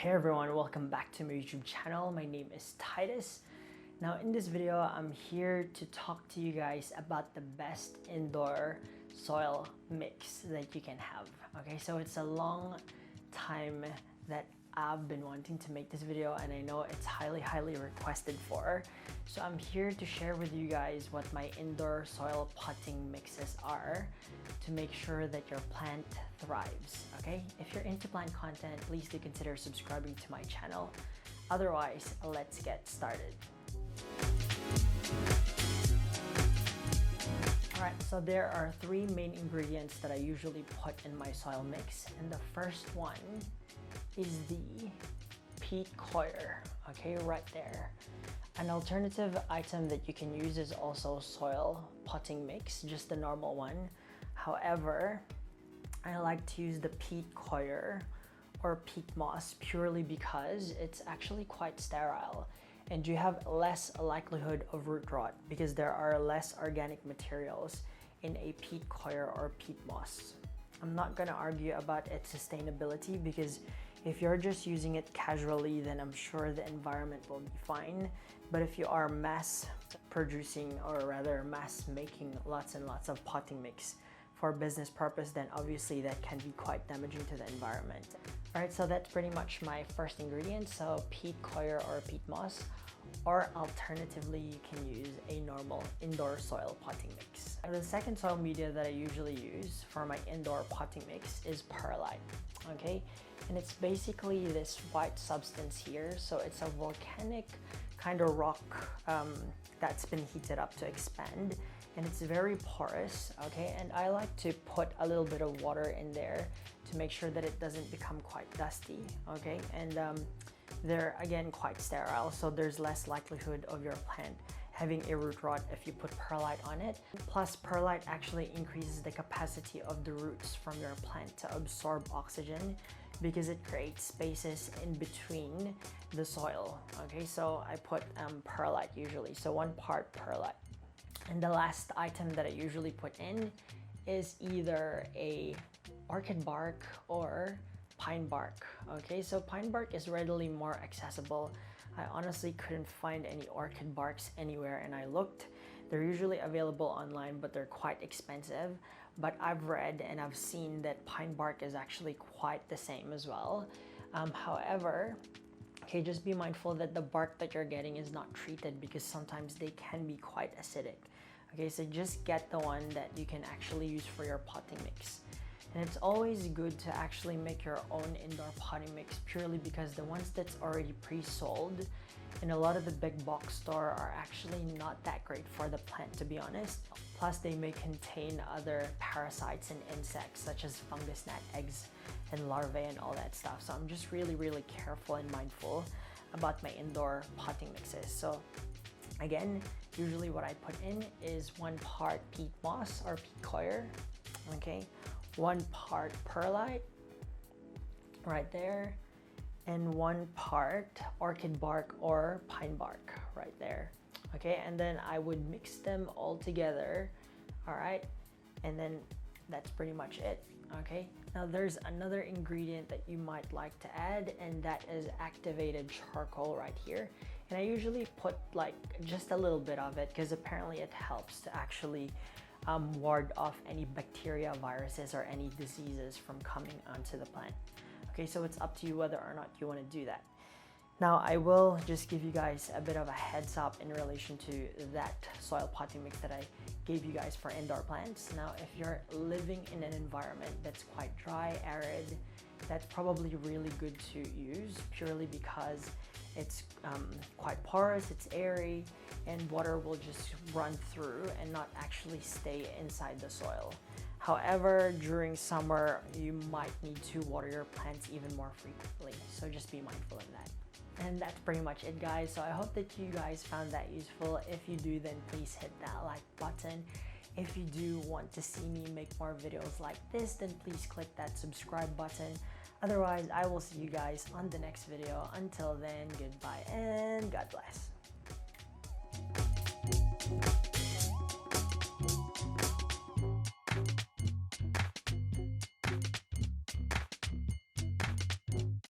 Hey everyone, welcome back to my YouTube channel. My name is Titus. Now in this video, I'm here to talk to you guys about the best indoor soil mix that you can have. Okay, so it's a long time that I've been wanting to make this video and I know it's highly requested for. So I'm here to share with you guys what my indoor soil potting mixes are to make sure that your plant thrives. Okay, if you're into plant content, please do consider subscribing to my channel. Otherwise, let's get started. Alright, so there are three main ingredients that I usually put in my soil mix, and the first one is the Peat Coir, okay, right there. An alternative item that you can use is also soil potting mix, just the normal one. However, I like to use the Peat Coir or peat moss purely because it's actually quite sterile and you have less likelihood of root rot because there are less organic materials in a peat coir or peat moss. I'm not gonna argue about its sustainability because if you're just using it casually, then I'm sure the environment will be fine. But if you are mass producing, or rather mass making lots and lots of potting mix for business purpose, then obviously that can be quite damaging to the environment. All right, so that's pretty much my first ingredient. So peat coir or peat moss, or alternatively, you can use a normal indoor soil potting mix. The second soil media that I usually use for my indoor potting mix is perlite, okay? And it's basically this white substance here. So it's a volcanic kind of rock that's been heated up to expand, and it's very porous, okay? And I like to put a little bit of water in there to make sure that it doesn't become quite dusty, okay? And they're again quite sterile, so there's less likelihood of your plant having a root rot if you put perlite on it. Plus, perlite actually increases the capacity of the roots from your plant to absorb oxygen because it creates spaces in between the soil, okay? So I put perlite usually, so 1 part perlite. And the last item that I usually put in is either a orchid bark or pine bark, okay? So pine bark is readily more accessible. I honestly couldn't find any orchid barks anywhere and I looked. They're usually available online, but they're quite expensive. But I've read and I've seen that pine bark is actually quite the same as well. However, okay, just be mindful that the bark that you're getting is not treated because sometimes they can be quite acidic. Okay, so just get the one that you can actually use for your potting mix. And it's always good to actually make your own indoor potting mix purely because the ones that's already pre-sold in a lot of the big box store are actually not that great for the plant, to be honest. Plus, they may contain other parasites and insects such as fungus gnat eggs and larvae and all that stuff. So I'm just really careful and mindful about my indoor potting mixes. So again, usually what I put in is 1 part peat moss or peat coir, okay? 1 part perlite right there, and 1 part orchid bark or pine bark right there, okay? And then I would mix them all together, all right? And then that's pretty much it, okay? Now there's another ingredient that you might like to add, and that is activated charcoal right here. And I usually put like just a little bit of it because apparently it helps to actually ward off any bacteria, viruses, or any diseases from coming onto the plant. Okay, so it's up to you whether or not you want to do that. Now, I will just give you guys a bit of a heads up in relation to that soil potting mix that I gave you guys for indoor plants. Now, if you're living in an environment that's quite dry, arid, that's probably really good to use purely because it's quite porous, it's airy, and water will just run through and not actually stay inside the soil. However, during summer, you might need to water your plants even more frequently, so just be mindful of that. And that's pretty much it, guys. So I hope that you guys found that useful. If you do, then please hit that like button. If you do want to see me make more videos like this, then please click that subscribe button. Otherwise, I will see you guys on the next video. Until then, goodbye and God bless.